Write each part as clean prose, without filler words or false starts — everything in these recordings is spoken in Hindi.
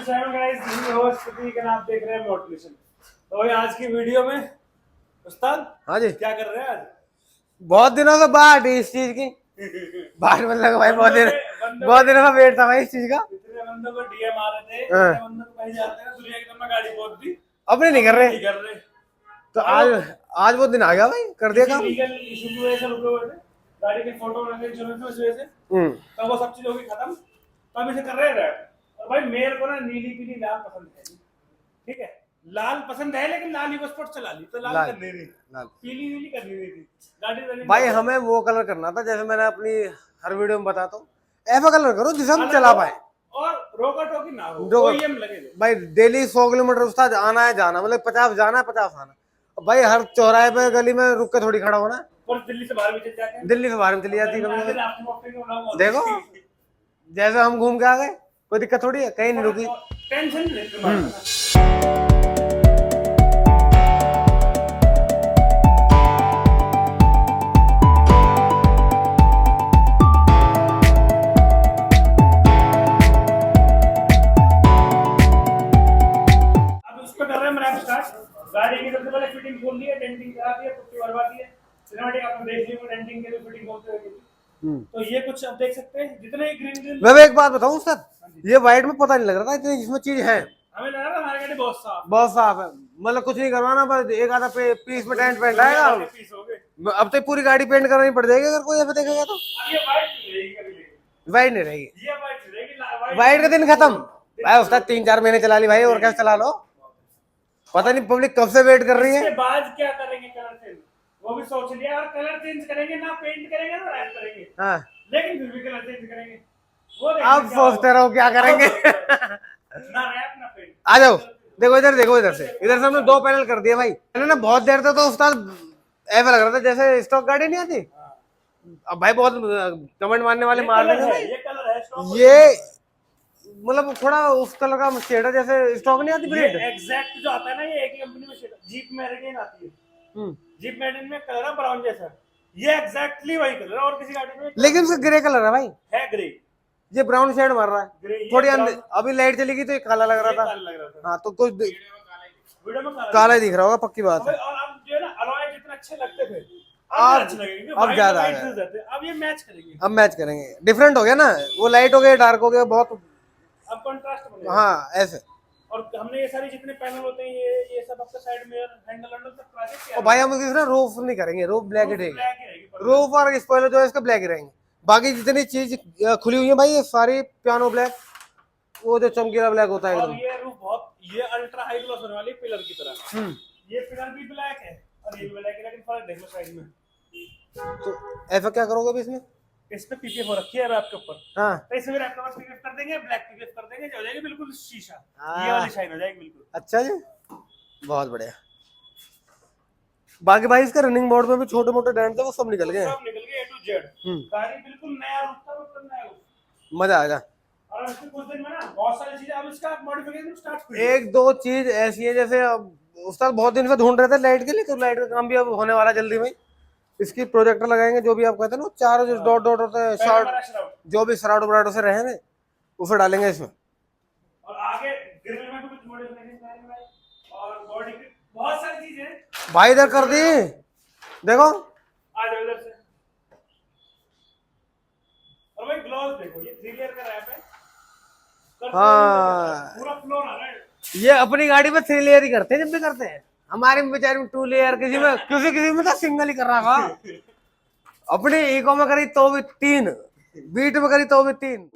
Channel guys, this is host Prateek और आप देख रहे हैं मोटिवेशन। तो भाई आज की वीडियो में उस्ताद हाँ जी, क्या कर रहे हैं आज? बहुत दिनों से बाट इस चीज की बाट मतलब भाई बंदों बहुत दिनों का वेट था भाई इस चीज का। इतने बंदों को डीएम आ रहे थे, हाँ। इतने बंदों को कहीं जाते हैं दुनिया की में गाड़ी पहुंच दी, अपने नहीं कर नहीं रहे, कर रहे। तो आज वो दिन आ गया भाई, कर दिया काम। लीगल इशू की वजह से रुके हुए थे, गाड़ी के फोटो बनाने की जरूरत थी उस वजह से। तो वो सब चीज होगी खत्म, तो अब इसे कर रहे हैं। और भाई मेरे को ना नीली पीली लाल पसंद है, ठीक है, लाल पसंद है, लेकिन लाल ही स्पोर्ट चला ली तो लाल करनी नहीं, पीली नीली करनी नहीं थी गाड़ी भाई हमें वो कलर करना था जैसे मैंने अपनी हर वीडियो में बताता हूँ, ऐसा कलर करो जिसे हम चला पाए और रोका टोकी ना हो, ओईएम लगे भाई। डेली 100 किलोमीटर उसका आना है जाना, मतलब 50 जाना है 50 आना। भाई हर चौराहे पे गली में रुक के थोड़ी खड़ा होना। और दिल्ली से बाहर भी चल जाते हैं, दिल्ली से बाहर में चली जाती है कभी। देखो जैसे हम घूम के आ गए, कोई दिक्कत थोड़ी है, कहीं नहीं रुकी, टेंशन नहीं। गाड़ी की सबसे पहले फिटिंग खोल दी है, डेंटिंग करा दी है, पुट्टी भरवा दी है, सिनेमैटिक आपने देख ली है, डेंटिंग के लिए फिटिंग खोलते हुए। तो ये कुछ आप देख सकते हैं, जितने ग्रीन ग्रीन। मैं एक बात बताऊं सर, ये वाइट में पता नहीं लग रहा था इतनी इसमें चीज है। हमें लग रहा था हमारी गाड़ी बहुत साफ है, मतलब कुछ नहीं करवाना, बस एक आधा पीस में टेंट पेंट आएगा। अब तो पूरी गाड़ी पेंट करनी पड़ जाएगी अगर कोई ऐसा देखेगा तो। वाइट नहीं रहेगी, वाइट का दिन खत्म भाई। उसका 3-4 महीने चला ली भाई, और कैसे चला लो, पता नहीं पब्लिक कब से वेट कर रही है। इसके बाद क्या करेंगे, कलर चेंज वो भी सोच लिया, और कलर चेंज करेंगे ना, पेंट करेंगे ना रैप करेंगे। हाँ। लेकिन फिर भी कलर चेंज करेंगे, वो अब सोचते रहो क्या करेंगे। ना रैप ना पेंट। आ जाओ, देखो इधर, देखो इधर से हमने 2 पैनल कर दिए भाई। मैंने ना बहुत देर तक तो उस्ताद ऐसा लग रहा था जैसे स्टॉक गाड़ी नहीं आती। अब भाई बहुत कमेंट मारने वाले मार देंगे भाई। ये कलर है स्टॉक, ये मतलब थोड़ा उस कलर का शेड है जैसे स्टॉक नहीं आती ब्रेड। एग्जैक्ट जो आता है ना, ये एक ही कंपनी में शेड, जीप मेरिडियन आती है। जीप मेरिडियन में कलर है ब्राउन जैसा, ये एग्जैक्टली वही कलर है, और किसी गाड़ी में लेकिन उसका ग्रे कलर है भाई, है ग्रे। ये ब्राउन शेड मार रहा है थोड़ी अंदर। अभी लाइट चली गई तो ये काला लग रहा था। हाँ तो कुछ वीडियो में काला ही दिख रहा होगा, पक्की बात है। और अब जो है ना अलॉय जितने अच्छे लगते थे, अब ज्यादा अब ये मैच करेंगे, अब मैच करेंगे। डिफरेंट हो गया ना, वो लाइट हो गया डार्क हो गया बहुत, अब कंट्रास्ट बनेगा। हाँ ऐसे। और हमने ये सारी जितने पैनल होते हैं, ये सब आपका साइड मिरर, हैंडल हैंडल सब प्लास्टिक के। और भाई हम इसमें रूफ नहीं करेंगे, रूफ ब्लैक ही रहेगी। रूफ और स्पॉइलर जो है इसका ब्लैक ही रहेंगे। बाकी जितनी चीज खुली हुई है भाई, ये सारी पियानो ब्लैक, वो जो चमकीला ब्लैक होता है एकदम। ये रूफ बहुत, ये अल्ट्रा हाई ग्लॉस होने वाली पिलर की तरह। ये पिलर भी ब्लैक है और ये भी ब्लैक है, लेकिन फर्क देख लो साइड में। तो ऐसा क्या करोगे अभी इसमें? इस पे पीपीएफ हो रखी है आपके ऊपर। हाँ तो इसमें रैप कवर पीपीएफ कर देंगे, ब्लैक पीपीएफ कर देंगे, जो हो जाएगी बिल्कुल शीशा, ये वाली शाइन हो जाएगी बिल्कुल। अच्छा जी, बहुत बढ़िया। बाकी भाई इसके रनिंग बोर्ड में भी छोटे मोटे डेंट थे, वो सब निकल गए, सब निकल गए A to Z। गाड़ी बिल्कुल नया रूप था, मतलब नया रूप, मजा आएगा। और इसके कुछ दिन में ना बहुत सारी चीजें, अब इसका मॉडिफिकेशन स्टार्ट हुई है। 1-2 चीज ऐसी है, जैसे अब उस्ताद बहुत दिन से ढूंढ रहे थे लाइट के लिए, तो लाइट का काम भी अब होने वाला जल्दी में। इसकी प्रोजेक्टर लगाएंगे, जो भी आप कहते हैं ना, 4 जो डॉट डॉट होते हैं, शॉर्ट जो भी शराउट वराउट से रहे हैं, उसे डालेंगे इसमें। और आगे ग्रिल में भी कुछ मॉडिफिकेशन करेंगे भाई, और बॉडी की बहुत सारी चीजें भाई इधर कर दी, देखो आ जाओ इधर से। और भाई ग्लव्स देखो, ये 3 लेयर का रैप है। हाँ पूरा फ्लोर आ रहा है। ये अपनी गाड़ी में 3 लेयर ही करते हैं, जब भी करते हैं। हमारे बेचारे में 2 लेयर, किसी में तो सिंगल ही कर रहा था। अपने इको में करी तो भी 3, बीट में करी तो भी 3।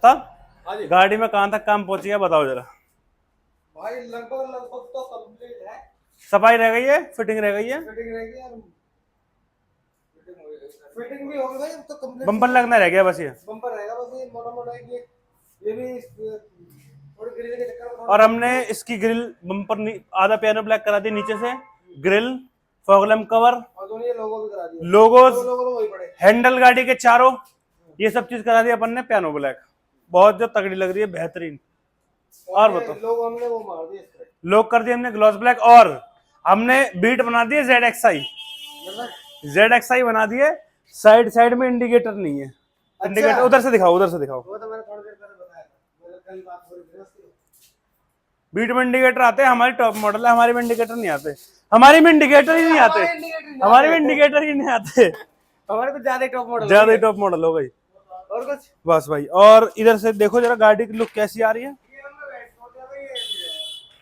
उस्ताद हाँ जी गाड़ी में कहाँ तक काम पहुंच गया बताओ जरा। भाई, लगभग तो कंप्लीट है। सफाई रह गई है, फिटिंग रह गई है, फिटिंग रहेगी यार, फिटिंग भी होगी भाई, अब तो कंप्लीट। बम्पर लगना रह गया बस ये। बम्पर रहेगा बस, ये मोटा मोटा ये भी थोड़ी ग्रिल के चक्कर में और हमने इसकी ग्रिल बम्पर आधा पियानो ब्लैक करा दी, नीचे से ग्रिल, फॉग लैम्प कवर, और दोनों ये लोगो भी करा दिया। लोगोज, लोगो तो वही पड़े। हैंडल गाड़ी के चारों, ये सब चीज करा दी अपन ने पियानो ब्लैक। बहुत जो तगड़ी लग रही है, बेहतरीन। और बताओ, लोग हमने वो मार दिए, लोग कर दिए हमने ग्लॉस ब्लैक, और हमने बीट बना दिए ZXI बना दिए। साइड साइड में इंडिकेटर नहीं है। अच्छा। इंडिकेटर उधर से दिखाओ, उधर से दिखाओ। वो तो मैंने थोड़ी देर पहले बताया था, मैंने कल बात हो रही थी। बीट में इंडिकेटर आते हैं, हमारी टॉप मॉडल है, हमारे में इंडिकेटर नहीं आते, हमारी में इंडिकेटर ही नहीं आते, हमारे में इंडिकेटर ही नहीं आते। हमारे तो ज्यादा टॉप मॉडल, ज्यादा ही टॉप मॉडल हो गई। और कुछ बस भाई, और इधर से देखो जरा गाड़ी की लुक कैसी आ रही है।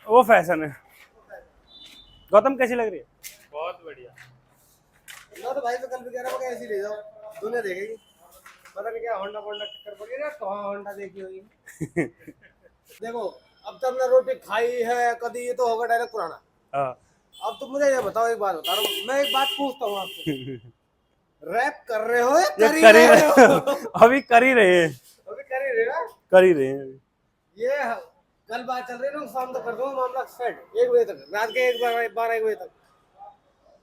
वो फैशन है। गौतम कैसी लग रही है? बहुत बढ़िया। ना तो भाई मैं कल भी कह रहा हूँ ऐसी ले जाओ, दुनिया देखेगी। पता नहीं क्या होंडा फोंडा टक्कर पड़ी है, कहाँ होंडा देखी होगी। देखो अब तो हमने रोटी खाई है कभी, ये तो होगा डायरेक्ट पुराना। हाँ। अब तो मुझे ये बताओ, एक बात बता रहा हूँ मैं, एक बात पूछता हूँ आपसे, रैप कर रहे हो या कर ही रहे हो? अभी कर ही रहे हैं, अभी कर ही रहे हो? कर ही रहे हैं अभी। ये कल बात चल रही है ना, शाम तक कर दूंगा मामला सेट, 1 बजे तक, रात के 12-1 बजे तक,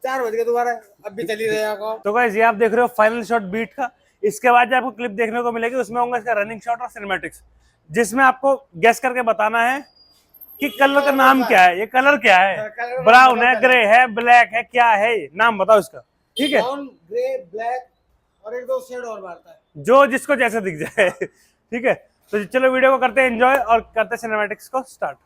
4 बज गए दोबारा, अब भी चली रहे हैं। तो गाइस ये आप देख रहे हो फाइनल शॉट बीट का। इसके बाद जो आपको क्लिप देखने को मिलेगी उसमें होंगे इसका रनिंग शॉट और सिनेमैटिक्स, जिसमें आपको गेस करके बताना है कि कलर का नाम क्या है, ये कलर क्या है, ब्राउन है, ग्रे है, ब्लैक है, क्या है, नाम बताओ इसका। ठीक है, ब्राउन, ग्रे, ब्लैक और 1-2 शेड और मारता है, जो जिसको जैसे दिख जाए। ठीक है, तो चलो वीडियो को करते हैं एंजॉय और करते हैं सिनेमैटिक्स को स्टार्ट।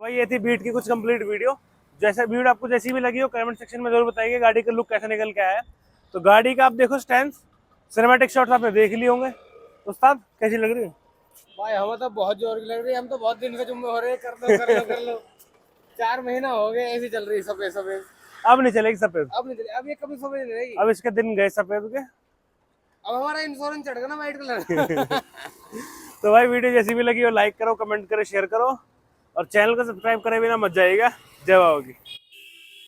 भाई ये थी बीट की कुछ कंप्लीट वीडियो। जैसे वीडियो आपको जैसी भी लगी हो कमेंट सेक्शन में जरूर बताइए गाड़ी का लुक कैसा निकल के आया है। तो गाड़ी का आप देखो स्टैंड, सिनेमैटिक शॉट्स आपने देख लिए होंगे। उस्ताद कैसी लग रही है? भाई हमें तो बहुत जोर की लग रही है, हम तो बहुत दिन से जुम्मे हो रहे हैं, कर लो 4 महीना हो गए ऐसी चल रही है, सफेद। अब नहीं चलेगी सफेद, अब नहीं चली, अब ये कभी सफेद नहीं रहेगी। अब इसके दिन गए सफेद के। अब हमारा इंश्योरेंस चढ़ गया ना वाइट कलर। तो भाई वीडियो जैसी भी लगी हो लाइक करो, कमेंट करो, शेयर करो और चैनल को सब्सक्राइब करे बिना मत जाइएगा। जय बाबा की।